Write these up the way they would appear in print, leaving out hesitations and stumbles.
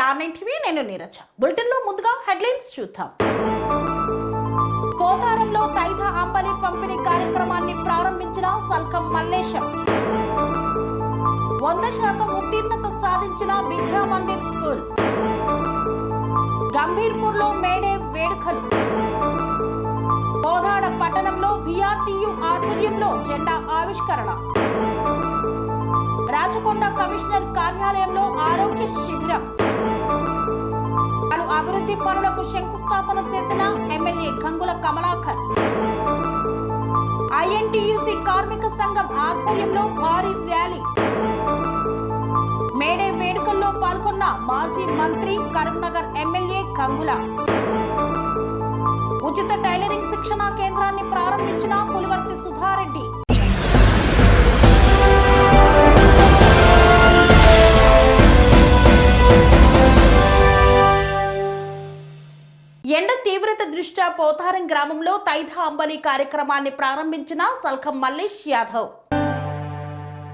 స్టార్9 TV నేను Neeraja. Bulletin లో ముందుగా హెడ్లైన్స్ చూద్దాం. పోతారంలో తైత అంబలి పంపిణీ కార్యక్రమాన్ని ప్రారంభించిన సల్కం మల్లేశం. 100% ఉత్తీర్ణత సాధించిన విద్యా మందిర్ స్కూల్. గంభీర్పూర్ లో మేడే వేడుకలు. కోదాడ పట్టణంలో VRTU ఆధ్వర్యంలో జెండా ఆవిష్కరణ. రాచకొండ కమిషనర్ కార్యాలయంలో ఆరోగ్య శిబిరం. పలు అభివృద్ధి పనులకు శంకుస్థాపన చేసిన ఎమ్మెల్యే గంగుల కమలాకర్. INTUC కార్మిక సంఘం ఆధ్వర్యంలో భారీ ర్యాలీ. మేడే వేడుకల్లో పాల్గొన్న మాజీ మంత్రి కరీంనగర్ ఎమ్మెల్యే గంగుల. ఉచిత టైలరింగ్ శిక్షణా కేంద్రాన్ని ప్రారంభించిన పులివర్తి సుధారెడ్డి. ఎండ తీవ్రత దృష్ట్యా పోతారం గ్రామంలో తైత అంబలి కార్యక్రమాన్ని ప్రారంభించిన సల్కం మల్లేష్ యాదవ్.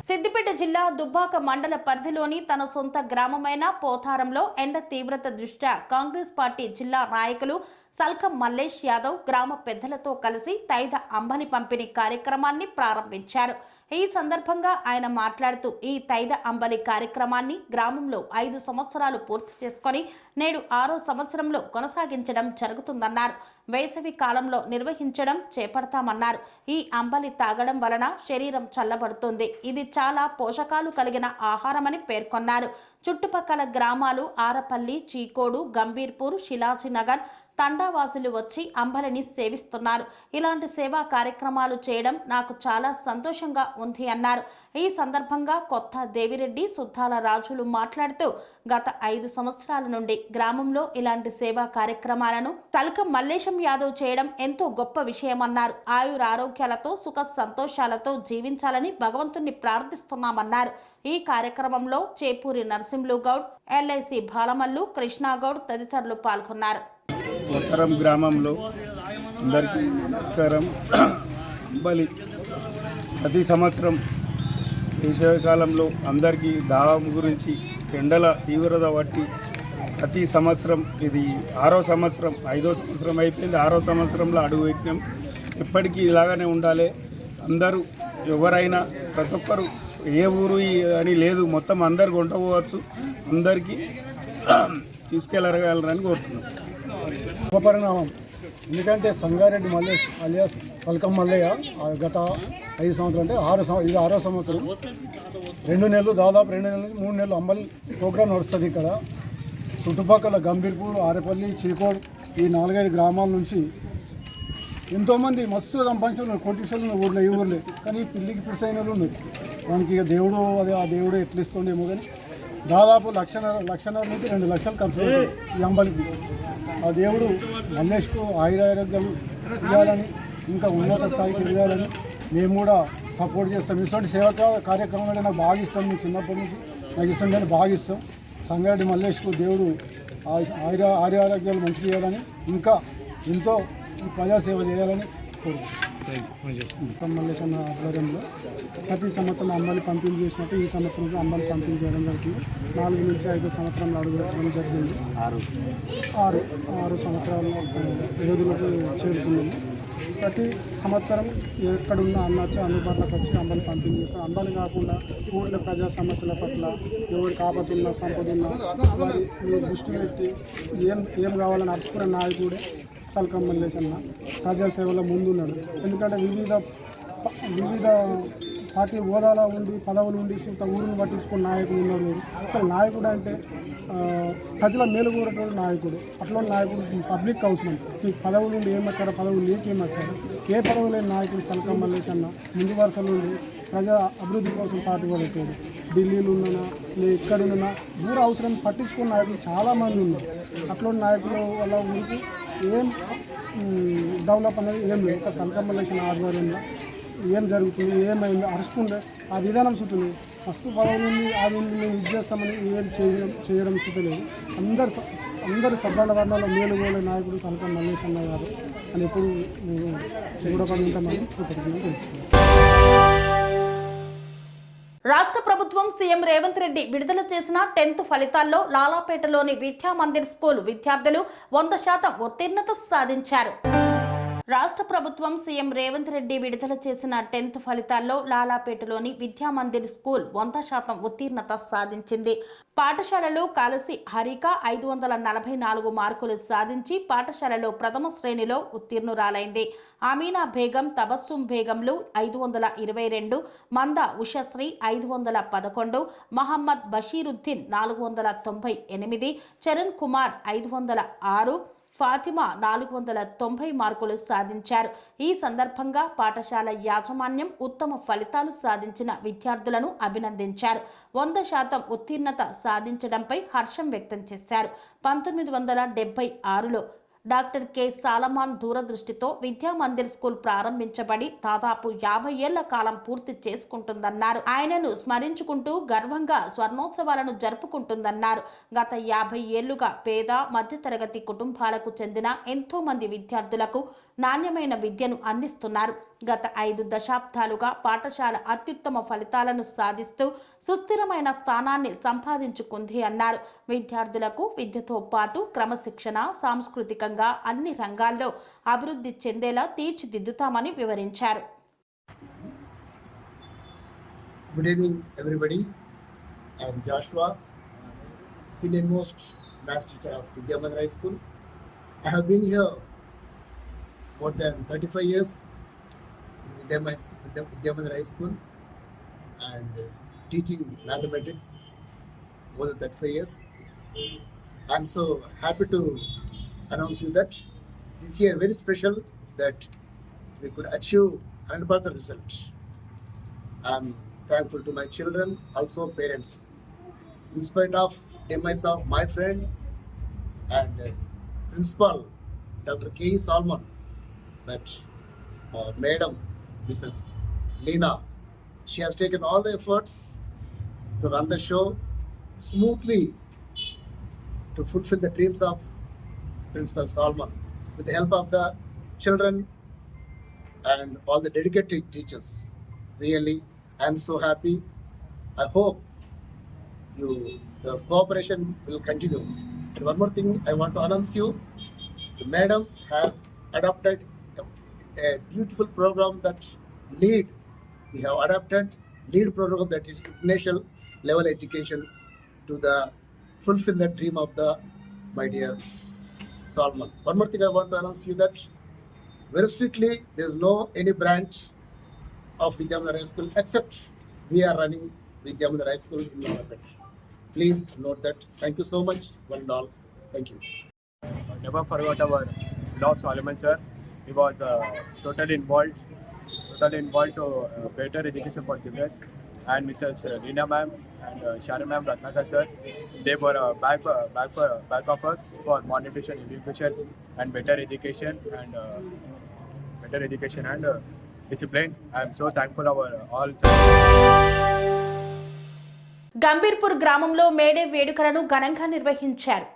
సిద్దిపేట జిల్లా దుబ్బాక మండల పరిధిలోని తన సొంత గ్రామమైన పోతారంలో ఎండ తీవ్రత దృష్ట్యా కాంగ్రెస్ పార్టీ జిల్లా నాయకులు సల్కం మల్లేష్ యాదవ్ గ్రామ పెద్దలతో కలిసి తైత అంబలి పంపిణీ కార్యక్రమాన్ని ప్రారంభించారు. ఈ సందర్భంగా ఆయన మాట్లాడుతూ ఈ తైద అంబలి కార్యక్రమాన్ని గ్రామంలో 5 సంవత్సరాలు పూర్తి చేసుకొని నేడు 6వ సంవత్సరంలో కొనసాగించడం జరుగుతుందన్నారు. వేసవి కాలంలో నిర్వహించడం చేపడతామన్నారు. ఈ అంబలి తాగడం వలన శరీరం చల్లబడుతుంది. ఇది చాలా పోషకాలు కలిగిన ఆహారమని పేర్కొన్నారు. చుట్టుపక్కల గ్రామాలు ఆరపల్లి, చీకోడు, గంభీర్పూర్, శిలాజీనగర్ తండావాసులు వచ్చి అంబలిని సేవిస్తున్నారు. ఇలాంటి సేవా కార్యక్రమాలు చేయడం నాకు చాలా సంతోషంగా ఉంది అన్నారు. ఈ సందర్భంగా కొత్త దేవిరెడ్డి, సుద్దాల రాజులు మాట్లాడుతూ గత 5 సంవత్సరాల నుండి గ్రామంలో ఇలాంటి సేవా కార్యక్రమాలను సల్కం మల్లేశం యాదవ్ చేయడం ఎంతో గొప్ప విషయమన్నారు. ఆయురారోగ్యాలతో సుఖ సంతోషాలతో జీవించాలని భగవంతుణ్ణి ప్రార్థిస్తున్నామన్నారు. ఈ కార్యక్రమంలో చేపూరి నరసింహులు గౌడ్, LIC బాలమల్లు, కృష్ణాగౌడ్ తదితరులు పాల్గొన్నారు. పోతారం గ్రామంలో అందరికీ నమస్కారం. అంబలి ప్రతి సంవత్సరం వేసవికాలంలో అందరికీ దాహం గురించి ఎండల తీవ్రత బట్టి ప్రతి సంవత్సరం ఇది 6వ సంవత్సరం, 5వ సంవత్సరం అయిపోయింది, 6వ సంవత్సరంలో అడుగు పెట్టినాం. ఎప్పటికీ ఇలాగనే ఉండాలి. అందరూ ఎవరైనా ప్రతి ఒక్కరు ఏ ఊరు అని లేదు, మొత్తం అందరు కొంటపోవచ్చు, అందరికీ తీసుకెళ్ళగలరని కోరుతున్నాం. ఉపపరిణామం ఎందుకంటే సంగారెడ్డి మల్లేష్ అలియాస్ సల్కం మల్లయ్య గత 5 సంవత్సరాలు అంటే ఇది 6వ సంవత్సరం. 2 నెలలు దాదాపు 2 నెలల నుంచి 3 నెలలు అంబలి ప్రోగ్రాం నడుస్తుంది. ఇక్కడ చుట్టుపక్కల గంభీర్పూర్, ఆరేపల్లి, చీకోడ్ ఈ 4-5 గ్రామాల నుంచి ఎంతోమంది మస్తు సంపాదించిన కోటీశ్వరులు ఊర్లో ఈ ఊర్లే, కానీ పిల్లికి పిలిసైన వాళ్ళు ఉన్నారు. దానికి ఇక దేవుడు ఆ దేవుడు ఎట్లా ఇస్తుండేమో కానీ దాదాపు 1.5 నుంచి 2 లక్షలు ఖర్చు అవుతుంది ఈ అంబలికి. ఆ దేవుడు మల్లేష్కు ఆయురారోగ్యాలు ఇవ్వాలని, ఇంకా ఉన్నత స్థాయికి ఎదగాలని మేము కూడా సపోర్ట్ చేస్తాం. ఇటువంటి సేవా కార్యక్రమాలు నాకు బాగా ఇష్టం. మీ చిన్నప్పటి నుంచి నాకు ఇష్టం, కానీ బాగా ఇష్టం. సంగారెడ్డి మల్లేష్కు దేవుడు ఆయురారోగ్యాలు మంచి చేయాలని, ఇంకా ఎంతో ప్రజాసేవ చేయాలని కోరుకుంటున్నాం. మల్లేష్ అన్న ఆధ్వర్యంలో ప్రతి సంవత్సరం అంబలి పంపిణీ చేసినట్టు ఈ సంవత్సరం అంబలి పంపిణీ చేయడం జరిగింది. 4 నుంచి 5 సంవత్సరాలు అడుగుపెట్టడం జరిగింది. 6 సంవత్సరాల రోజులకు చేరుకున్నాము. ప్రతి సంవత్సరం ఎక్కడున్న అన్నొచ్చి అందుబాటులోకి వచ్చి అంబలి పంపిణీ చేస్తాం. అంబలి కాకుండా ఊళ్ళో ప్రజా సమస్యల పట్ల ఎవరికి ఆపతున్నా సంపదున్నా వారి దృష్టి పెట్టి ఏం కావాలని అరుచుకునే నాయకుడే సల్కం మల్లేష్ అన్న. ప్రజాసేవలో ముందున్నాడు. ఎందుకంటే వివిధ పార్టీ హోదాలో ఉండి పదవులు ఉండి ఊరిని పట్టించుకున్న నాయకుడు ఉన్నారు. అసలు నాయకుడు అంటే ప్రజల మేలుగోరేటువంటి నాయకుడు. అట్లా నాయకుడు పబ్లిక్ అవసరం. మీకు పదవులు ఉండి ఏమక్కడ పదవులు నీకేమక్కడ ఏ పదవి లేని నాయకుడు సల్కం మల్లేష్ అన్న ముందు వరుసలో ఉండి ప్రజా అభివృద్ధి కోసం పాటుపడేటాడు. ఢిల్లీలో ఉన్నా ఎక్కడున్నా ఊరు అవసరం పట్టించుకున్న నాయకులు చాలామంది ఉన్నారు. అట్లా నాయకులు వల్ల ఊరికి ఏం డెవలప్ అనేది ఏం లేదు. ఒక సల్కం మల్లేష్ ఆధ్వర్యంలో ఏం జరుగుతుంది, ఏమైంది అరుచుకుంటే ఆ విధానం సుతుంది. ఫస్ట్ పదవులు ఉంది, అది మేము ఇది చేస్తామని ఏం చేయడం సుతలేదు. అందరు సబ్బండ వర్ణాల మేలుగోలే నాయకుడు సల్కం మల్లేష్ అన్న గారు అని ఎప్పుడు కూడా ఉంటామని కృతజ్ఞతలు తెలుపుతున్నాం. రాష్ట్ర ప్రభుత్వం సీఎం రేవంత్ రెడ్డి విడుదల చేసిన 10th ఫలితాల్లో లాలాపేటలోని విద్యా మందిర్ స్కూల్ విద్యార్థులు 100% ఉత్తీర్ణత సాధించారు. రాష్ట్ర ప్రభుత్వం సీఎం రేవంత్ రెడ్డి విడుదల చేసిన 10th ఫలితాల్లో లాలాపేటలోని విద్యా మందిర్ స్కూల్ 100% ఉత్తీర్ణత సాధించింది. పాఠశాలలో కలిసి హరిక 544 మార్కులు సాధించి పాఠశాలలో ప్రథమ శ్రేణిలో ఉత్తీర్ణురాలైంది. అమీనా బేగం, తబస్సుం బేగంలు 522, మంద ఉషశ్రీ 511, మహమ్మద్ బషీరుద్దీన్ 498, చరణ్ కుమార్ 506, ఫాతిమా 490 మార్కులు సాధించారు. ఈ సందర్భంగా పాఠశాల యాజమాన్యం ఉత్తమ ఫలితాలు సాధించిన విద్యార్థులను అభినందించారు. 100% ఉత్తీర్ణత సాధించడంపై హర్షం వ్యక్తం చేశారు. 1976లో డాక్టర్ కె సాలమాన్ దూరదృష్టితో విద్యా మందిర్ స్కూల్ ప్రారంభించబడి దాదాపు 50 ఏళ్ల కాలం పూర్తి చేసుకుంటుందన్నారు. ఆయనను స్మరించుకుంటూ గర్వంగా స్వర్ణోత్సవాలను జరుపుకుంటుందన్నారు. గత 50 ఏళ్లుగా పేద మధ్యతరగతి కుటుంబాలకు చెందిన ఎంతో మంది విద్యార్థులకు నాణ్యమైన విద్యను అందిస్తున్నారు. గత 5 దశాబ్దాలుగా పాఠశాల అత్యుత్తమ ఫలితాలను సాధిస్తూ సుస్థిరమైన స్థానాన్ని సంపాదించుకుంది అన్నారు. విద్యార్థులకు విద్యతో పాటు క్రమశిక్షణ, సాంస్కృతికంగా అన్ని రంగాల్లో అభివృద్ధి చెందేలా తీర్చిదిద్దుతామని వివరించారు. Good evening, everybody. I am Joshua, senior most maths teacher of Vidya Mandir High School. I have been here more than 35 years in Vidya Mandir High School and teaching mathematics more than 35 years. I am so happy to announce you that this year very special that we could achieve 100% result. I am thankful to my children, also parents. In spite of demise of my friend and principal Dr. K. Salman, but Madam Mrs. Lena, she has taken all the efforts to run the show smoothly to fulfill the dreams of Principal Salman with the help of the children and all the dedicated teachers. Really, I am so happy. I hope your cooperation will continue. And one more thing I want to announce you, the madam has adopted a beautiful program that LEAD. We have adopted LEAD program that is international level education to the fulfill the dream of the my dear Salman. One more thing I want to announce you that very strictly there is no any branch of Vidya Mandir High School except we are running Vidya Mandir High School in Lalapet. Please note that. Thank you so much, one and all. Thank you. Never forgot our Lord Solomon sir. He was totally involved to better education for children. And Mrs. Reena ma'am and Sharon ma'am, Ratnakar sir, they were back of us for nutrition, education, and better education and discipline. I am so thankful our all. Gambhirpur గ్రామంలో May Day వేడుకలను ఘనంగా నిర్వహించారు.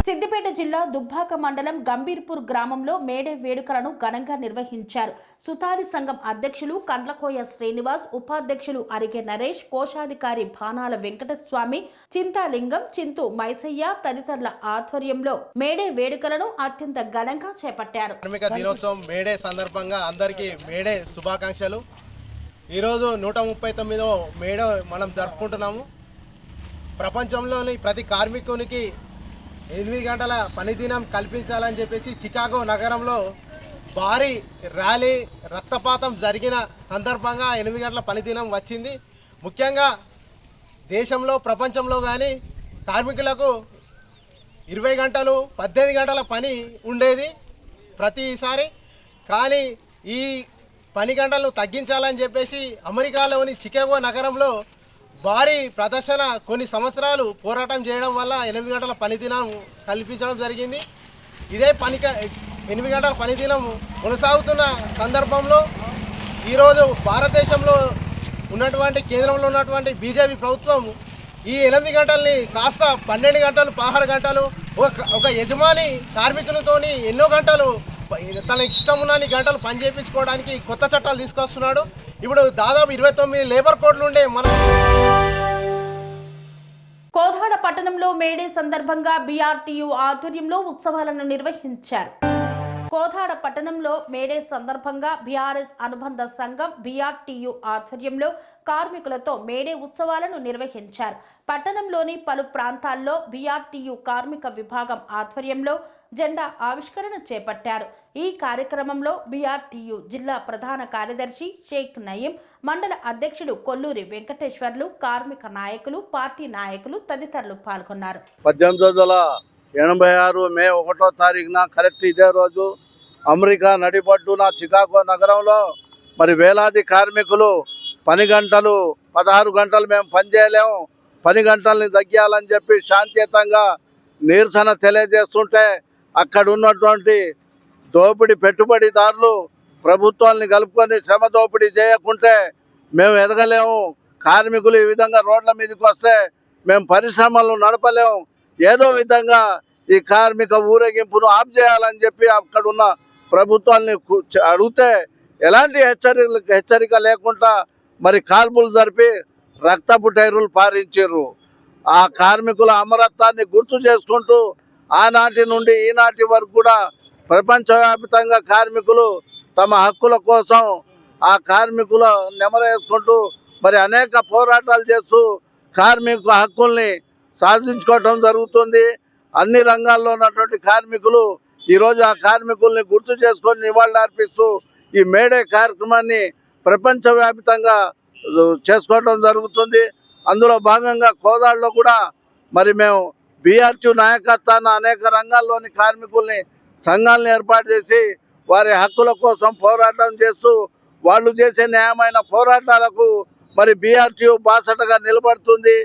సిద్దిపేట జిల్లా దుబ్బాక మండలం గంభీర్పూర్ గ్రామంలో May Day వేడుకలను ఘనంగా నిర్వహించారు. సుతారి సంఘం అధ్యక్షులు కండ్లకోయ శ్రీనివాస్, ఉపాధ్యక్షులు అరిగే నరేష్, కోశాధికారి భానాల వెంకటస్వామి, చింతాలింగం, చింతు మైసయ్య తదితరుల ఆధ్వర్యంలో మేడే వేడుకలను అత్యంత ఘనంగా చేపట్టారు. కార్మిక దినోత్సవం మేడే సందర్భంగా అందరికీ మేడే శుభాకాంక్షలు. ఈరోజు 139వ మేడే మనం జరుపుకుంటున్నాము. ప్రపంచంలోని ప్రతి కార్మికునికి 8 గంటల పనిదినం కల్పించాలని చెప్పేసి చికాగో నగరంలో భారీ ర్యాలీ రక్తపాతం జరిగిన సందర్భంగా 8 గంటల పనిదినం వచ్చింది. ముఖ్యంగా దేశంలో ప్రపంచంలో కానీ కార్మికులకు 20 గంటలు 18 గంటల పని ఉండేది ప్రతిసారి. కానీ ఈ పని గంటలను తగ్గించాలని చెప్పేసి అమెరికాలోని చికాగో నగరంలో భారీ ప్రదర్శన కొన్ని సంవత్సరాలు పోరాటం చేయడం వల్ల 8 గంటల పనిదినం కల్పించడం జరిగింది. ఇదే 8 గంటల పనిదినం కొనసాగుతున్న సందర్భంలో ఈరోజు భారతదేశంలో ఉన్నటువంటి కేంద్రంలో ఉన్నటువంటి బీజేపీ ప్రభుత్వం ఈ 8 గంటల్ని కాస్త 12 గంటలు 16 గంటలు ఒక యజమాని కార్మికులతోని ఎన్నో గంటలు తన ఇష్టం ఉన్నన్ని గంటలు పని చేయించుకోవడానికి కొత్త చట్టాలు తీసుకొస్తున్నాడు. ఇప్పుడు దాదాపు 29 లేబర్ కోడ్లు ఉండే మన కోదాడ పట్టణంలో మేడే సందర్భంగా BRTU ఆధ్వర్యంలో ఉత్సవాలను నిర్వహించారు. కోదాడ పట్టణంలో మేడే సందర్భంగా BRS అనుబంధ సంఘం BRTU ఆధ్వర్యంలో కార్మికులతో మేడే ఉత్సవాలను నిర్వహించారు. పట్టణంలోని పలు ప్రాంతాల్లో BRTU కార్మిక విభాగం ఆధ్వర్యంలో జెండా ఆవిష్కరణ చేపట్టారు. ఈ కార్యక్రమంలో BRTU జిల్లా ప్రధాన కార్యదర్శి షేక్ నయీం, మండల అధ్యక్షుడు కొల్లూరి వెంకటేశ్వర్లు, కార్మిక నాయకులు, పార్టీ నాయకులు తదితరులు పాల్గొన్నారు. 1886 మే 1వ తారీఖున కరెక్ట్ ఇదే రోజు అమెరికా నడిబొడ్డున చికాగో నగరంలో మరి వేలాది కార్మికులు పని గంటలు 16 గంటలు మేము పనిచేయలేము, పని గంటల్ని తగ్గాలని చెప్పి శాంతియుతంగా నిరసన తెలియజేస్తుంటే అక్కడ ఉన్నటువంటి దోపిడీ పెట్టుబడిదారులు ప్రభుత్వాన్ని కలుపుకొని శ్రమ దోపిడీ చేయకుంటే మేము ఎదగలేము, కార్మికులు ఈ విధంగా రోడ్ల మీదకి వస్తే మేము పరిశ్రమలు నడపలేము, ఏదో విధంగా ఈ కార్మిక ఊరేగింపును ఆఫ్ చేయాలని చెప్పి అక్కడ ఉన్న ప్రభుత్వాన్ని అడిగితే ఎలాంటి హెచ్చరిక లేకుండా మరి కాల్పులు జరిపి రక్తపు టైరులు పారించారు. ఆ కార్మికుల అమరత్వాన్ని గుర్తు చేసుకుంటూ ఆనాటి నుండి ఈనాటి వరకు కూడా ప్రపంచవ్యాప్తంగా కార్మికులు తమ హక్కుల కోసం ఆ కార్మికుల నెమరేసుకుంటూ మరి అనేక పోరాటాలు చేస్తూ కార్మిక హక్కుల్ని సాధించుకోవటం జరుగుతుంది. అన్ని రంగాల్లో ఉన్నటువంటి కార్మికులు ఈరోజు ఆ కార్మికుల్ని గుర్తు చేసుకొని నివాళులర్పిస్తూ ఈ మేడే కార్యక్రమాన్ని ప్రపంచవ్యాప్తంగా చేసుకోవటం జరుగుతుంది. అందులో భాగంగా కోదాడలో కూడా మరి మేము BRTU నాయకత్వాన అనేక రంగాల్లోని కార్మికుల్ని సంఘాలను ఏర్పాటు చేసి వారి హక్కుల కోసం పోరాటం చేస్తూ వాళ్ళు చేసే న్యాయమైన పోరాటాలకు మరి BRTU బాసటగా నిలబడుతుంది.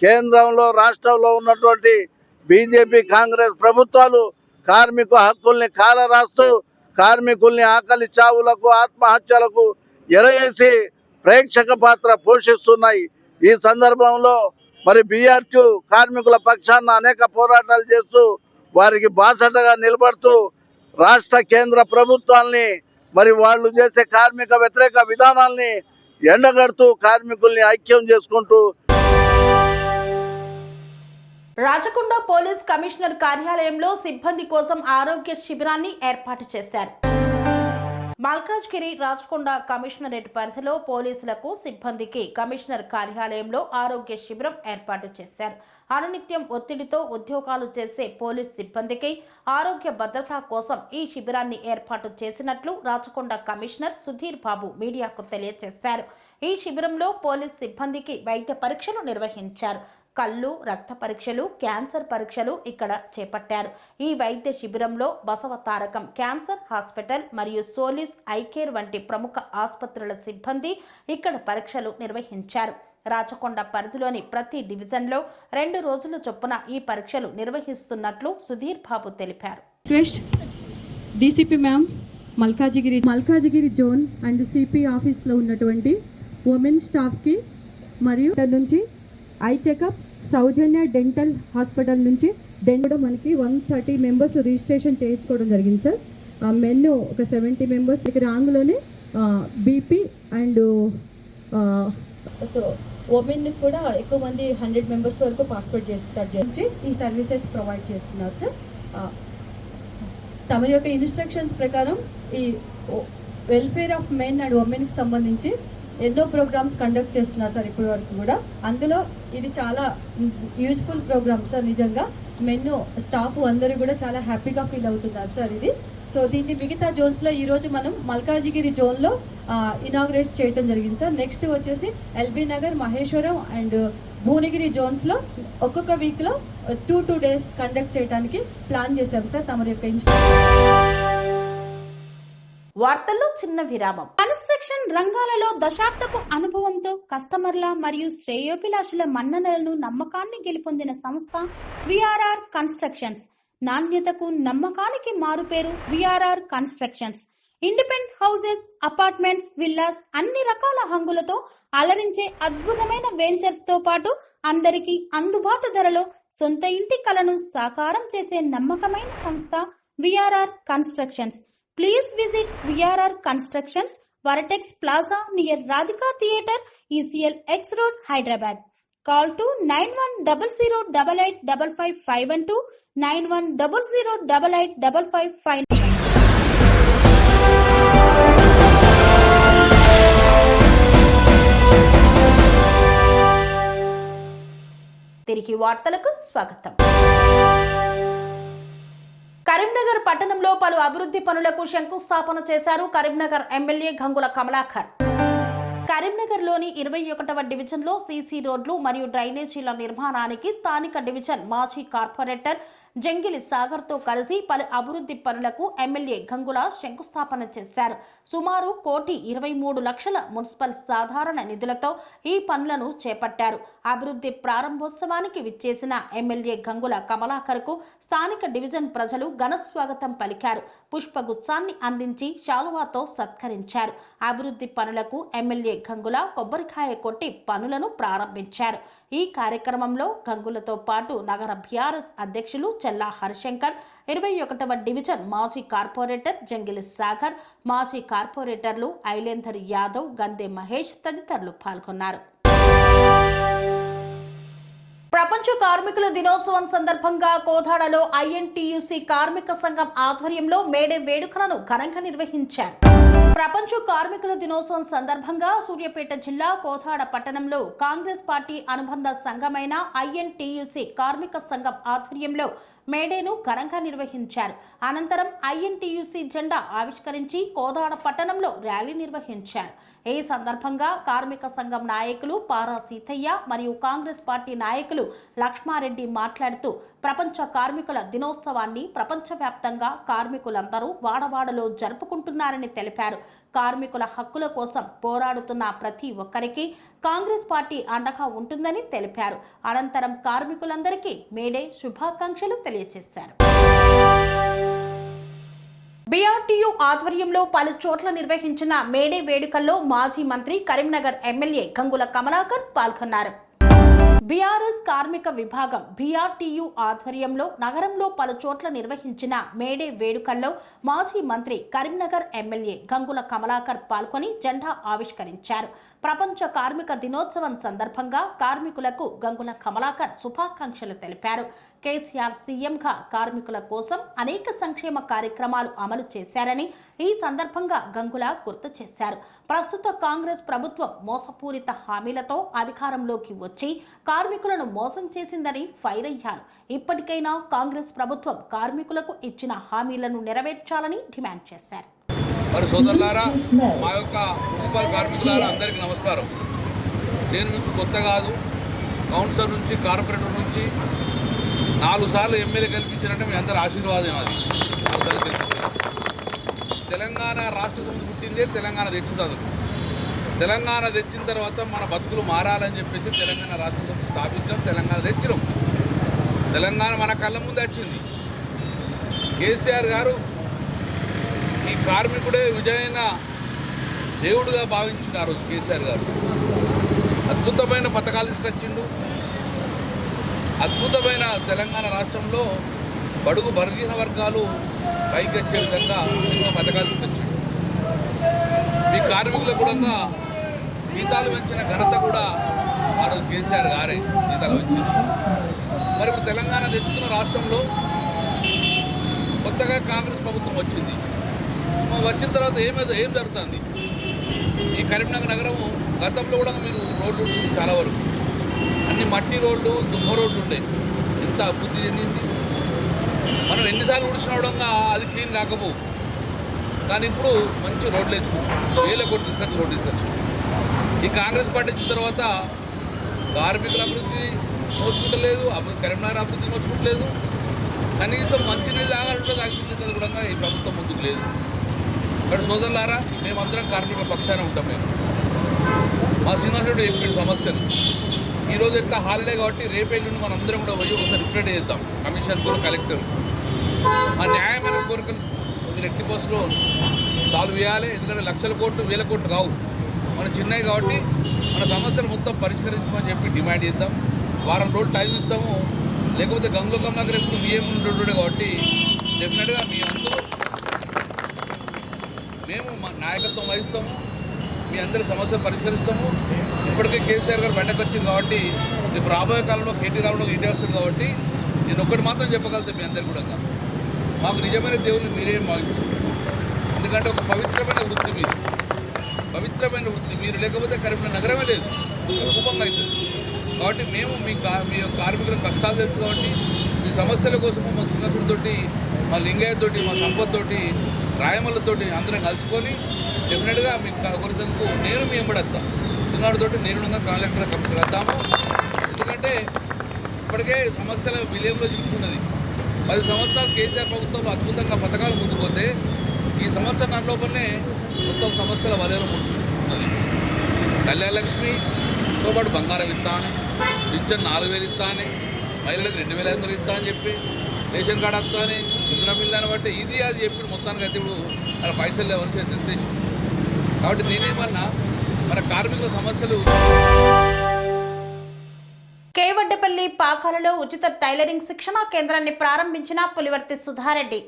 కేంద్రంలో రాష్ట్రంలో ఉన్నటువంటి బీజేపీ కాంగ్రెస్ ప్రభుత్వాలు కార్మిక హక్కుల్ని కాలరాస్తూ కార్మికుల్ని ఆకలి చావులకు ఆత్మహత్యలకు ఎరవేసి ప్రేక్షక పాత్ర పోషిస్తున్నాయి. ఈ సందర్భంలో మరి BRTU కార్మికుల పక్షాన అనేక పోరాటాలు చేస్తూ వారికి బాసటగా నిలబడుతూ రాష్ట్ర కేంద్ర ప్రభుత్వాల్ని మరి వాళ్ళు చేసే కార్మిక వ్యతిరేక విధానాల్ని ఎండగడుతూ కార్మికుల్ని ఐక్యం చేసుకుంటూ రాచకొండ పోలీస్ కమిషనర్ కార్యాలయంలో సిబ్బంది కోసం ఆరోగ్య శిబిరాన్ని ఏర్పాటు చేశారు. మల్కాజ్గిరి రాచకొండ కమిషనరేట్ పరిధిలో పోలీసులకు సిబ్బందికి కమిషనర్ కార్యాలయంలో ఆరోగ్య శిబిరం ఏర్పాటు చేశారు. అనునిత్యం ఒత్తిడితో ఉద్యోగాలు చేసే పోలీస్ సిబ్బందికి ఆరోగ్య భద్రత కోసం ఈ శిబిరాన్ని ఏర్పాటు చేసినట్లు రాచకొండ కమిషనర్ సుధీర్ బాబు మీడియాకు తెలియజేశారు. ఈ శిబిరంలో పోలీస్ సిబ్బందికి వైద్య పరీక్షలు నిర్వహించారు. కళ్ళు, రక్త పరీక్షలు, క్యాన్సర్ పరీక్షలు ఇక్కడ చేపట్టారు. ఈ వైద్య శిబిరంలో బసవతారకం క్యాన్సర్ హాస్పిటల్ మరియు సోలిస్ ఐకేర్ వంటి ప్రముఖ ఆసుపత్రుల సిబ్బంది ఇక్కడ పరీక్షలు నిర్వహించారు. రాచకొండ పరిధిలోని ప్రతి డివిజన్లో 2 రోజుల చొప్పున ఈ పరీక్షలు నిర్వహిస్తున్నట్లు సుధీర్ బాబు తెలిపారు. DCP ma'am Malkajgiri zone and CP ఆఫీస్లో ఉన్నటువంటి ఉమెన్ స్టాఫ్కి మరియు నుంచి ఐ చెకప్ సౌజన్య డెంటల్ హాస్పిటల్ నుంచి కూడా మనకి 130 మెంబర్స్ రిజిస్ట్రేషన్ చేయించుకోవడం జరిగింది సార్. మెన్ ఒక 70 మెంబర్స్ ఇక్కడ రాంగ్లోనే బీపీ అండ్ సో ఉమెన్ కూడా ఎక్కువ మంది 100 మెంబర్స్ వరకు పార్టిసిపేట్ చేసి ఈ సర్వీసెస్ ప్రొవైడ్ చేస్తున్నారు సార్. తమ యొక్క ఇన్స్ట్రక్షన్స్ ప్రకారం ఈ వెల్ఫేర్ ఆఫ్ మెన్ అండ్ ఉమెన్కి సంబంధించి ఎన్నో ప్రోగ్రామ్స్ కండక్ట్ చేస్తున్నారు సార్ ఇప్పటి వరకు కూడా. అందులో ఇది చాలా యూజ్ఫుల్ ప్రోగ్రామ్ సార్. నిజంగా మెన్ స్టాఫ్ అందరూ కూడా చాలా హ్యాపీగా ఫీల్ అవుతున్నారు సార్ ఇది. సో దీన్ని మిగతా జోన్స్లో ఈరోజు మనం మల్కాజిగిరి జోన్లో ఇనాగ్రేట్ చేయడం జరిగింది సార్. నెక్స్ట్ వచ్చేసి ఎల్బీ నగర్, మహేశ్వరం అండ్ భువనగిరి జోన్స్లో ఒక్కొక్క వీక్లో 2 డేస్ కండక్ట్ చేయడానికి ప్లాన్ చేశాం సార్. తమ యొక్క వార్తల్లో చిన్న విరామం. కన్స్ట్రక్షన్ రంగాలలో దశాబ్దపు అనుభవంతో కస్టమర్ల మరియు శ్రేయోభిలాషుల మన్ననలను నమ్మకాన్ని గెలుపొందిన సంస్థ విఆర్ఆర్ కన్స్ట్రక్షన్స్. నాణ్యతకు నమ్మకానికి మారుపేరు VRR constructions. Independent houses, apartments, villas అన్ని రకాల హంగులతో అలరించే అద్భుతమైన వెంచర్స్ తో పాటు అందరికీ అందుబాటు ధరలో సొంత ఇంటి కలను సాకారం చేసే నమ్మకమైన సంస్థ VRR constructions. Please visit VRR Constructions, Varatex Plaza near Radhika Theatre, ECL X Road, Hyderabad. Call to 9100885551 9100885559. తిరిగి వార్తలకు స్వాగతం. కరీంనగర్ పట్టణంలో పలు అభివృద్ధి పనులకు శంకుస్థాపన చేశారు కరీంనగర్ ఎమ్మెల్యే గంగుల కమలాకర్. కరీంనగర్లోని 21వ డివిజన్లో సీసీ రోడ్లు మరియు డ్రైనేజీల నిర్మాణానికి స్థానిక డివిజన్ మాజీ కార్పొరేటర్ జంగిలి సాగర్తో కలిసి పలు అభివృద్ధి పనులకు ఎమ్మెల్యే గంగుల శంకుస్థాపన చేశారు. సుమారు 1,23,00,000 మున్సిపల్ సాధారణ నిధులతో ఈ పనులను చేపట్టారు. అభివృద్ధి ప్రారంభోత్సవానికి విచ్చేసిన ఎమ్మెల్యే గంగుల కమలాకర్కు స్థానిక డివిజన్ ప్రజలు ఘన స్వాగతం పలికారు. పుష్పగుచ్చాన్ని అందించి శాలువాతో సత్కరించారు. అభివృద్ధి పనులకు ఎమ్మెల్యే గంగుల కొబ్బరికాయ కొట్టి పనులను ప్రారంభించారు. ఈ కార్యక్రమంలో గంగులతో పాటు నగర బీఆర్ఎస్ అధ్యక్షులు చెల్లా హరిశంకర్, 21వ డివిజన్ మాజీ కార్పొరేటర్ జంగిలి సాగర్, మాజీ కార్పొరేటర్లు ఐలేందర్ యాదవ్, గందే మహేష్ తదితరులు పాల్గొన్నారు. ప్రపంచ కార్మికుల దినోత్సవం సందర్భంగా కోదాడలో ఐఎన్టీయూసీ కార్మిక సంఘం ఆధ్వర్యంలో మేడే వేడుకలను ఘనంగా నిర్వహించారు. ప్రపంచ కార్మికుల దినోత్సవం సందర్భంగా సూర్యాపేట జిల్లా కోదాడ పట్టణంలో కాంగ్రెస్ పార్టీ అనుబంధ సంఘమైన ఐఎన్టీయూసీ కార్మిక సంఘం ఆధ్వర్యంలో మేడేను ఘనంగా నిర్వహించారు. అనంతరం ఐఎన్టీయూసీ జెండా ఆవిష్కరించి కోదాడ పట్టణంలో ర్యాలీ నిర్వహించారు. ఈ సందర్భంగా కార్మిక సంఘం నాయకులు పారా సీతయ్య మరియు కాంగ్రెస్ పార్టీ నాయకులు లక్ష్మారెడ్డి మాట్లాడుతూ ప్రపంచ కార్మికుల దినోత్సవాన్ని ప్రపంచవ్యాప్తంగా కార్మికులందరూ వాడవాడలో జరుపుకుంటున్నారని తెలిపారు. కార్మికుల హక్కుల కోసం పోరాడుతున్న ప్రతి ఒక్కరికి కాంగ్రెస్ పార్టీ అండగా ఉంటుందని తెలిపారు. అనంతరం కార్మికులందరికీ మేడే శుభాకాంక్షలు తెలియజేశారు. బీఆర్టీయూ ఆధ్వర్యంలో పలు చోట్ల నిర్వహించిన మేడే వేడుకల్లో మాజీ మంత్రి కరీంనగర్ ఎమ్మెల్యే గంగుల కమలాకర్ పాల్గొన్నారు. బీఆర్ఎస్ కార్మిక విభాగం బీఆర్టీయూ ఆధ్వర్యంలో నగరంలో పలు చోట్ల నిర్వహించిన మేడే వేడుకల్లో మాజీ మంత్రి కరీంనగర్ ఎమ్మెల్యే గంగుల కమలాకర్ పాల్గొని జెండా ఆవిష్కరించారు. ప్రపంచ కార్మిక దినోత్సవం సందర్భంగా కార్మికులకు గంగుల కమలాకర్ శుభాకాంక్షలు తెలిపారు. కేసీఆర్ సీఎంగా కార్మికుల కోసం అనేక సంక్షేమ కార్యక్రమాలు అమలు చేశారని ఈ సందర్భంగా గంగుల గుర్తు చేశారు. ప్రస్తుత కాంగ్రెస్ ప్రభుత్వం మోసపూరిత హామీలతో అధికారంలోకి వచ్చి కార్మికులను మోసం చేసిందని ఫైర్ అయ్యారు. ఇప్పటికైనా కాంగ్రెస్ ప్రభుత్వం కార్మికులకు ఇచ్చిన హామీలను నెరవేర్చాలని డిమాండ్ చేశారు. మరి సోదరులారా, మా యొక్క మున్సిపల్ కార్మికులారా అందరికీ నమస్కారం. నేను మీకు కొత్త కాదు. కౌన్సిలర్ నుంచి కార్పొరేటర్ నుంచి 4 సార్లు ఎమ్మెల్యే గెలిపించారంటే మీ అందరి ఆశీర్వాదం. అది తెలంగాణ రాష్ట్ర సమితి పుట్టిందే తెలంగాణ తెచ్చింది. తెలంగాణ తెచ్చిన తర్వాత మన బతుకులు మారాలని చెప్పేసి తెలంగాణ రాష్ట్ర సమితి స్థాపించాం. తెలంగాణ తెచ్చినాం. తెలంగాణ మన కళ్ళ ముందు వచ్చింది. కేసీఆర్ గారు ఈ కార్మికుడే విజయైన దేవుడుగా భావించిండు. ఆ రోజు కేసీఆర్ గారు అద్భుతమైన పథకాలు తీసుకొచ్చిండు. అద్భుతమైన తెలంగాణ రాష్ట్రంలో బడుగు బలహీన వర్గాలు పైకి వచ్చే విధంగా ఎన్నో పథకాలు తీసుకొచ్చిండు. మీ కార్మికులకు కూడా జీతాలు పెంచిన ఘనత కూడా ఆ రోజు కేసీఆర్ గారే జీతాలు పెంచింది. మరి ఇప్పుడు తెలంగాణ తెచ్చుకున్న రాష్ట్రంలో కొత్తగా కాంగ్రెస్ ప్రభుత్వం వచ్చింది. వచ్చిన తర్వాత ఏం జరుగుతుంది? ఈ కరీంనగర్ నగరము గతంలో కూడా మీరు రోడ్లు ఉడిచింది. చాలా వరకు అన్ని మట్టి రోడ్లు, దుమ్మ రోడ్లు ఉండే. ఎంత అభివృద్ధి చెందింది. మనం ఎన్నిసార్లు ఉడిచినవడంగా అది క్లీన్ కాకపోవు. కానీ ఇప్పుడు మంచి రోడ్లు వేసుకుంటాం. 1000 కోట్లు తీసుకొచ్చి రోడ్లు తీసుకొచ్చి ఈ కాంగ్రెస్ పార్టీ వచ్చిన తర్వాత కార్మికుల అభివృద్ధి నోచుకుంటలేదు, కరీంనగర్ అభివృద్ధి నోచుకుంటలేదు. కనీసం మంచినీళ్ళు తాగాలంటే తాగిపించేది కూడా ఈ ప్రభుత్వం ముందుకు లేదు. ఇక్కడ సోదరులారా, మేమందరం కార్మికుల పక్షాన ఉంటాం. మా శ్రీనివాసుడు చెప్పిన సమస్యలు ఈరోజు ఎట్లా హాలిడే కాబట్టి రేపే నుండి మనందరం కూడా పోయి ఒకసారి రిప్లైట్ చేద్దాం కమిషన్ కూడా, కలెక్టర్. మా న్యాయమైన కోరికలు మీరు ఎట్టి బస్సులో సాల్వ్ చేయాలి. ఎందుకంటే 1,00,000 కోట్లు 1,000 కోట్లు కావు, మనం చిన్నవి కాబట్టి మన సమస్యలు మొత్తం పరిష్కరించమని చెప్పి డిమాండ్ చేద్దాం. వారం రోజులు టైం ఇస్తాము. లేకపోతే గంగుల కమలాకర్ ఎప్పుడు మీఎం ఉంటుండే కాబట్టి డెఫినెట్గా మీ అందరూ మేము మా నాయకత్వం వహిస్తాము, మీ అందరి సమస్యలు పరిష్కరిస్తాము. ఇప్పటికే కేసీఆర్ గారు బయటకు వచ్చింది కాబట్టి రేపు రాబోయే కాలంలో కేటీ రావడం ఇండియా వస్తుంది కాబట్టి నేను ఒక్కటి మాత్రం చెప్పగలుగుతాను మీ అందరికీ కూడా, మాకు నిజమైన దేవుళ్ళు మీరే భావిస్తారు. ఎందుకంటే ఒక పవిత్రమైన వృత్తి మీరు లేకపోతే కరీంనగర్ నగరమే లేదు, కుటుంబంగా అవుతుంది. కాబట్టి మేము మీ కార్మికుల కష్టాలు తెలుసు కాబట్టి మీ సమస్యల కోసము మా సింగసుడితోటి, మా లింగయ్యతోటి, మా సంపత్తోటి, రాయమల్లతోటి అందరం కలుసుకొని డెఫినెట్గా మీకు ఒకరిసందుకు నేను మీ ఎంబడేస్తాను. సింగాడితోటి నేను కలెక్టర్ కమిటీ వద్దాము. ఎందుకంటే ఇప్పటికే సమస్యల విలయంలో చిక్కుకున్నది. 10 సంవత్సరాలు కేసీఆర్ ప్రభుత్వంలో అద్భుతంగా పథకాలు ముందుపోతే ఈ సంవత్సరం లోపలనే మొత్తం సమస్యల వలయంలో ఉన్నది. కళ్యాణలక్ష్మితో పాటు బంగారం ఇస్తా అని, పింఛన్ 4,000 ఇస్తా అని, మహిళలకు 2,500 ఇస్తా అని చెప్పి, రేషన్ కార్డు వస్తా అని, ఇందిరా మిల్లు బట్టి ఇది అది చెప్పి మొత్తానికి అయితే ఇప్పుడు అలా పైసలు లేవని నిర్దేశం. కాబట్టి నేనేమన్నా మన కార్మికుల సమస్యలు. కేవడ్డపల్లి పాకాలలో ఉచిత టైలరింగ్ శిక్షణా కేంద్రాన్ని ప్రారంభించిన పులివర్తి సుధారెడ్డి.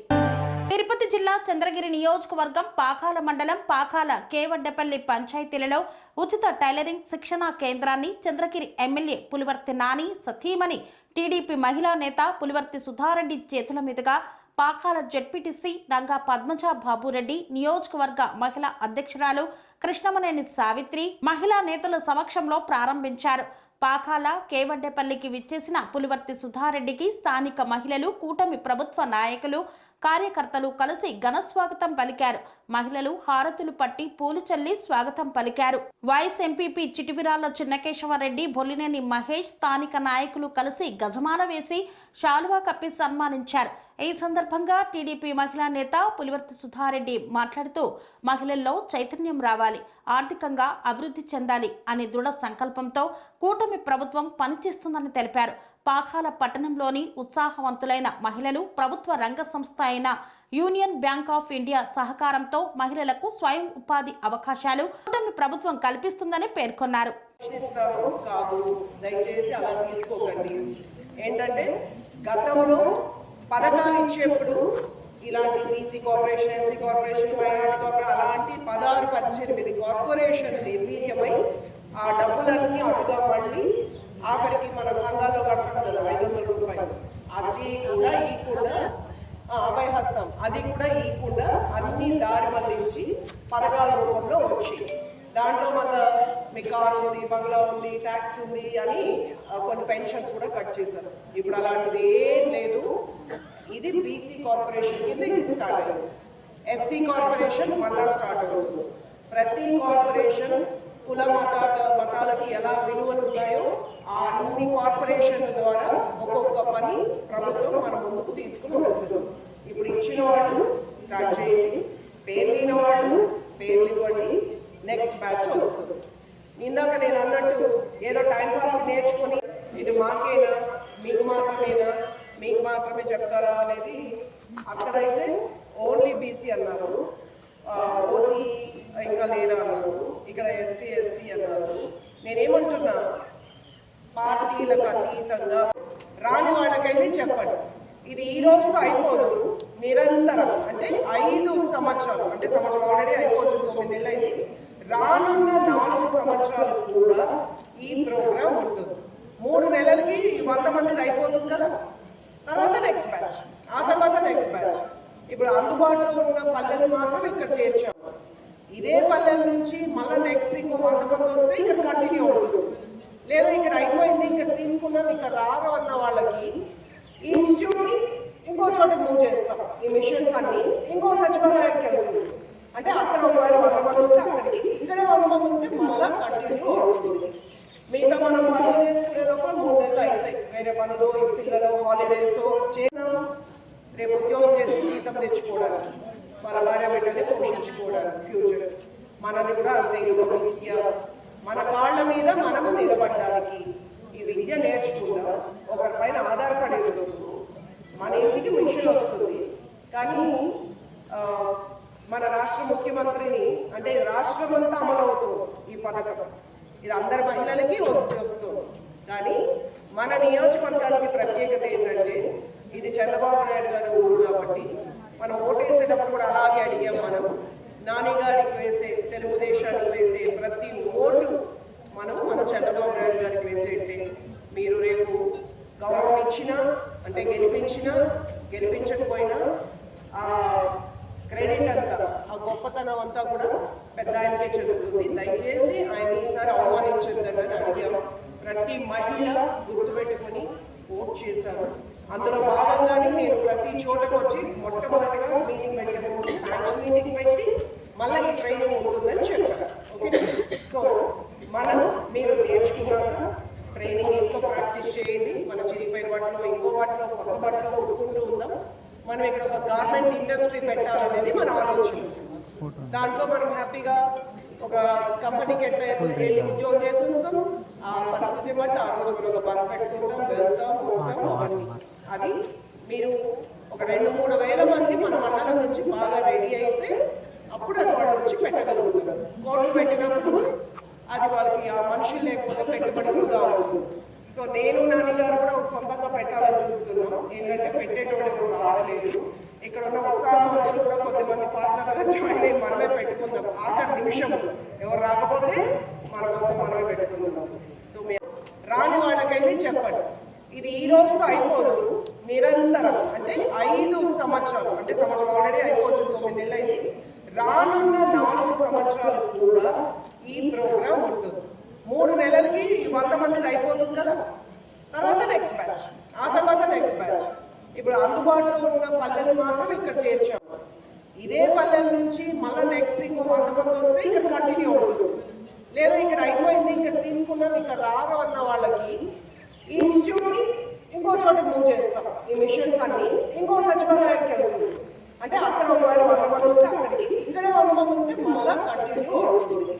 తిరుపతి జిల్లా చంద్రగిరి నియోజకవర్గం పాకాల మండలం పాకాల కేవడ్డపల్లి పంచాయతీలలో ఉచిత టైలరింగ్ శిక్షణా కేంద్రాన్ని చంద్రగిరి ఎమ్మెల్యే పులివర్తి నాని సతీమణి టీడీపీ మహిళా నేత పులివర్తి సుధారెడ్డి చేతుల మీదుగా పాకాల జెడ్పీటీసీ నంగా పద్మజ బాబురెడ్డి, నియోజకవర్గ మహిళా అధ్యక్షురాలు కృష్ణమనేని సావిత్రి మహిళా నేతల సమక్షంలో ప్రారంభించారు. పాకాల కేవడ్డపల్లికి విచ్చేసిన పులివర్తి సుధారెడ్డికి స్థానిక మహిళలు, కూటమి ప్రభుత్వ నాయకులు, కార్యకర్తలు కలిసి ఘనస్వాగతం పలికారు. మహిళలు హారతులు పట్టి పూలు చల్లి స్వాగతం పలికారు. వైస్ ఎంపీపీ చిటివిరాళ్ల చిన్నకేశవరెడ్డి, బొల్లినేని మహేష్, స్థానిక నాయకులు కలిసి గజమాల వేసి శాలువా కప్పి సన్మానించారు. ఈ సందర్భంగా టీడీపీ మహిళా నేత పులివర్తి సుధారెడ్డి మాట్లాడుతూ మహిళల్లో చైతన్యం రావాలి, ఆర్థికంగా అభివృద్ధి చెందాలి అనే దృఢ సంకల్పంతో కూటమి ప్రభుత్వం పనిచేస్తుందని తెలిపారు. పాకాల పట్టణంలోని ఉత్సాహవంతులైన మహిళలు ప్రభుత్వ రంగ సంస్థ అయిన యూనియన్ బ్యాంక్ ఆఫ్ ఇండియా సహకారంతో మహిళలకు స్వయం ఉపాధి అవకాశాలు కూటమి ప్రభుత్వం కల్పిస్తుందని పేర్కొన్నారు. కాదు, దయచేసి అలా తీసుకోకండి. ఏంటంటే గతంలో పథకాలు ఇచ్చేప్పుడు ఇలాంటి BC corporation, SC corporation, minority corporation అలాంటి 16-18 కార్పొరేషన్ నిర్వీర్యమై ఆ డబ్బులన్నీ అటుగా మళ్ళీ ఆఖరికి మనం సంఘాల్లో కడతాం కదా 500 రూపాయలు, అది కూడా ఈకుండా అభయహస్తం, అది కూడా ఈకుండా అన్ని దారి మళ్ళించి పథకాల రూపంలో వచ్చి దాంట్లో మన మీ కారు ఉంది, బంగ్లా ఉంది, ట్యాక్స్ ఉంది అని కొన్ని పెన్షన్స్ కూడా కట్ చేశారు. ఇప్పుడు అలాంటిది ఏం లేదు. ఇది బీసీ కార్పొరేషన్ కింద ఇది స్టార్ట్ అయింది. ఎస్సీ కార్పొరేషన్ మళ్ళా స్టార్ట్ అవుతుంది. ప్రతి కార్పొరేషన్ కుల మతాలకి ఎలా విలువలు ఉన్నాయో ఆ అన్ని కార్పొరేషన్ల ద్వారా ఒక్కొక్క పని ప్రభుత్వం మన ముందుకు తీసుకుని వస్తుంది. ఇప్పుడు ఇచ్చిన వాళ్ళు స్టార్ట్ చేయండి, పేర్లిన వాళ్ళు పేర్లు ఇవ్వండి, నెక్స్ట్ బ్యాచ్ వస్తుంది. ఇందాక నేను అన్నట్టు ఏదో టైంపాస్కి నేర్చుకొని ఇది మాకేనా, మీకు మాత్రమేనా, మీకు మాత్రమే చెప్తారా అనేది అక్కడైతే ఓన్లీ బీసీ అన్నారు, ఓసీ ఇంకా లేరా అన్నారు, ఇక్కడ ఎస్టీ ఎస్సీ అన్నారు. నేనేమంటున్నా, పార్టీలకు అతీతంగా రాని వాళ్ళకెళ్ళి చెప్పండి. ఇది ఈ రోజుతో అయిపోదు, నిరంతరం అంటే 5 సంవత్సరాలు, అంటే సంవత్సరం ఆల్రెడీ అయిపోవచ్చు, 9 నెలలు అయింది. రానున్న 4 సంవత్సరాలు కూడా ఈ ప్రోగ్రాం ఉంటుంది. 3 నెలలకి 100 మందిది అయిపోతుంది కదా, తర్వాత నెక్స్ట్ బ్యాచ్, ఆ తర్వాత నెక్స్ట్ బ్యాచ్. ఇప్పుడు అందుబాటులో ఉన్న పల్లెలు మాత్రం ఇక్కడ చేర్చాము. ఇదే పల్లెల నుంచి మళ్ళీ నెక్స్ట్ ఇంకో 100 మంది వస్తే ఇక్కడ కంటిన్యూ అవుతుంది. లేదా ఇక్కడ అయిపోయింది, ఇక్కడ తీసుకున్నాం, ఇక్కడ రాను అన్న వాళ్ళకి ఈ ఇన్స్టిట్యూట్ని ఇంకో చోట మూవ్ చేస్తాం. ఈ మిషన్స్ అన్ని ఇంకో సచివాలయానికి వెళ్తుంది. అంటే అక్కడ ఒకవేళ 100 మంది ఉంటే అక్కడికి, ఇక్కడే 100 మంది ఉంటే మళ్ళీ కంటిన్యూ అవుతుంది. మిగతా మనం పనులు చేసుకునే లోపల 3 నెలలు అవుతాయి. వేరే పనులు, పిల్లలు హాలిడేస్ చేద్దాం, రేపు ఉద్యోగం చేసి జీతం తెచ్చుకోవడానికి, వాళ్ళ భార్య బిడ్డని పోషించుకోవడానికి ఫ్యూచర్. మనది కూడా అంతే, ఒక విద్య, మన కాళ్ళ మీద మనము నిలబడడానికి ఈ విద్య నేర్చుకుందాం. ఒకరిపైన ఆధారపడేది, మన ఇంటికి మిషన్ వస్తుంది. కానీ మన రాష్ట్ర ముఖ్యమంత్రిని అంటే రాష్ట్రం అంతా అమలు అవుతుంది ఈ పథకం. ఇది అందరి మహిళలకి వస్తుంది. కానీ మన నియోజకవర్గానికి ప్రత్యేకత ఏంటంటే ఇది చంద్రబాబు నాయుడు గారి ఊరు కాబట్టి మనం ఓటేసేటప్పుడు కూడా అలాగే అడిగాం. మనం నాని గారికి వేసే, తెలుగుదేశానికి వేసే ప్రతి ఓటు మన చంద్రబాబు నాయుడు గారికి వేసేట్టే. మీరు రేపు గౌరవం ఇచ్చినా అంటే గెలిపించకపోయినా ఆ క్రెడిట్ అంతా, ఆ గొప్పతనం అంతా కూడా పెద్ద ఆయనకే చెందుతుంది. దయచేసి ఆయన ఈసారి అవమానించొద్దని అడిగాము. ప్రతి మహిళ గుర్తుపెట్టుకుని ఓట్ చేశారు. అందులో భాగంగానే నేను ప్రతి చోటకు వచ్చి మొట్టమొదటిగా మీటింగ్ పెట్టినప్పుడు థ్యాంక్స్ మీటింగ్ పెట్టి మళ్ళీ ఈ ట్రైనింగ్ ఉంటుందని చెప్పాను. ఓకే, సో మీరు నేర్చుకున్నాక ట్రైనింగ్ ఇంట్లో ప్రాక్టీస్ చేయండి. మన చిరిగిపోయిన వాటిలో, ఇంకో వాటిలో, కొత్త వాటిలో కొట్టుకుంటూ ఉందాం. మనం ఇక్కడ ఒక గార్మెంట్ ఇండస్ట్రీ పెట్టాలనేది మన ఆలోచన. దాంట్లో మనం హ్యాపీగా ఒక కంపెనీకి ఎట్లా వెళ్ళి ఉద్యోగం చేసి వస్తాం, ఆ పరిస్థితి బట్టి ఆ రోజు మనం ఒక బస్ పెట్టుకుంటాం, వెళ్తాం, వస్తాం. అవన్నీ అది మీరు ఒక 2-3 వేల మంది మన మండలం నుంచి బాగా రెడీ అయితే అప్పుడు అది వాళ్ళ నుంచి పెట్టగలుగుతారు. కోట్లు పెట్టినప్పుడు అది వాళ్ళకి ఆ మనుషులు లేకపోతే పెట్టుబడి వృధా అవుతుంది. సో నేను నాని గారు కూడా ఒక సొంతంగా పెట్టాలని చూస్తున్నాం. ఏంటంటే పెట్టేటోళ్ళు ఎవరు రావట్లేదు. ఇక్కడ ఉన్న ఉత్సాహవంతులు కూడా కొద్దిమంది పార్ట్నర్గా జాయిన్ అయ్యి మనమే పెట్టుకుందాం. ఆఖరి నిమిషం ఎవరు రాకపోతే మన కోసం మనమే పెట్టుకుందాం. సో రాని వాళ్ళకెళ్ళి చెప్పండి, ఇది ఈ రోజుతో అయిపోదు, నిరంతరం అంటే 5 సంవత్సరాలు, అంటే సంవత్సరం ఆల్రెడీ అయిపోవచ్చు, 9 నెలలు అయింది. రానున్న 4 సంవత్సరాలు కూడా ఈ ప్రోగ్రాం ఉంటుంది. 3 నెలలకి 100 మందిది అయిపోతుంది కదా, తర్వాత నెక్స్ట్ బ్యాచ్, ఆ తర్వాత నెక్స్ట్ బ్యాచ్. ఇప్పుడు అందుబాటులో ఉన్న పల్లెలు మాత్రం ఇక్కడ చేర్చాము. ఇదే పల్లెల నుంచి మళ్ళీ నెక్స్ట్ ఇంకో 100 మంది వస్తే ఇక్కడ కంటిన్యూ అవుతుంది. లేదా ఇక్కడ అయిపోయింది, ఇక్కడ తీసుకున్నాం, ఇక్కడ రారు అన్న వాళ్ళకి ఈ ఇన్స్టిట్యూట్ని ఇంకో చోట మూవ్ చేస్తాం. ఈ మిషన్స్ అన్నీ ఇంకో సచివాలయానికి వెళ్తుంది. అంటే అక్కడ ఒకవేళ 100 మంది ఉంటే అక్కడికి, ఇక్కడే 100 మంది ఉంటే మళ్ళీ కంటిన్యూ అవుతుంది.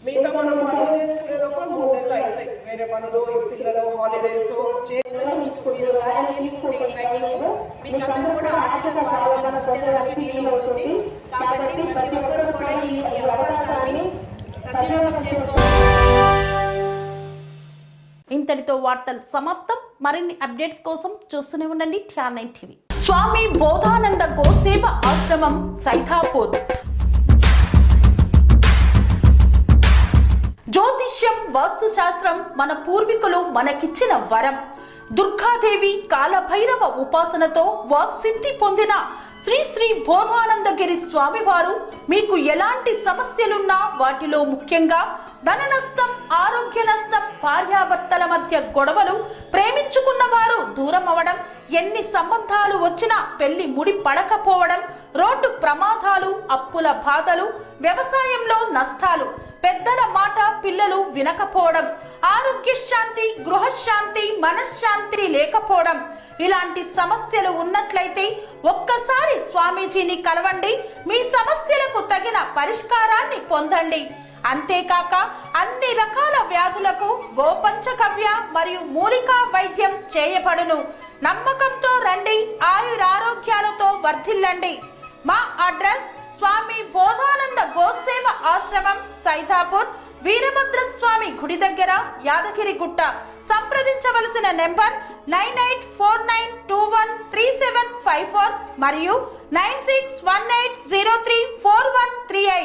మిగతా మనం పనులు చేసుకునే లోపల 3 నెలలు అవుతాయి. వేరే పనులు, పిల్లలు, హాలిడేస్ మీకందరూ కూడా ఆర్థిక స్వావలంబన పొందడానికి వీలు అవుతుంది. కాబట్టి ప్రతి ఒక్కరూ కూడా ఈ అవకాశాన్ని సద్వినియోగం చేసుకోవాలి. ఇంతటితో వార్తలు సమాప్తం. మరిన్ని అప్డేట్స్ కోసం చూస్తూనే ఉండండి TR9 TV. స్వామి బోధానంద గోసేవ ఆశ్రమం సైథాపూర్. జ్యోతిష్యం, వాస్తుశాస్త్రం మన పూర్వీకులు మనకిచ్చిన వరం. దుర్గాదేవి, కాలభైరవ ఉపాసనతో వాక్సిద్ధి పొందిన శ్రీ శ్రీ బోధానందగిరి స్వామివారు మీకు ఎలాంటి సమస్యలున్నా, వాటిలో ముఖ్యంగా ధన నష్టం, ఆరోగ్య నష్టం, భార్యాభర్తల మధ్య గొడవలు, ప్రేమించుకున్న వారు దూరం అవడం, ఎన్ని సంబంధాలు వచ్చినా పెళ్లి ముడి పడకపోవడం, రోడ్డు ప్రమాదాలు, అప్పుల బాధలు, వ్యవసాయంలో నష్టాలు, పెద్దల మాట పిల్లలు వినకపోవడం, ఆరోగ్య శాంతి, గృహశాంతి, మనశ్శాంతి లేకపోవడం, ఇలాంటి సమస్యలు ఉన్నట్లయితే ఒక్కసారి స్వామీజీని కలవండి. మీ సమస్యలకు తగిన పరిష్కారాన్ని పొందండి. అంతేకాక అన్ని రకాల వ్యాధులకు గోపంచగవ్య మరియు మూలికా వైద్యం చేయబడును. నమ్మకంతో రండి, ఆయురారోగ్యాలతో వర్ధిల్లండి. మా అడ్రస్ స్వామి బోధానంద గోసేవ ఆశ్రమం, సైథాపూర్, వీరభద్రస్వామి గుడి దగ్గర, యాదగిరిగుట్ట. సంప్రదించవలసిన నెంబర్ 9849213754 మరియు 9618034138.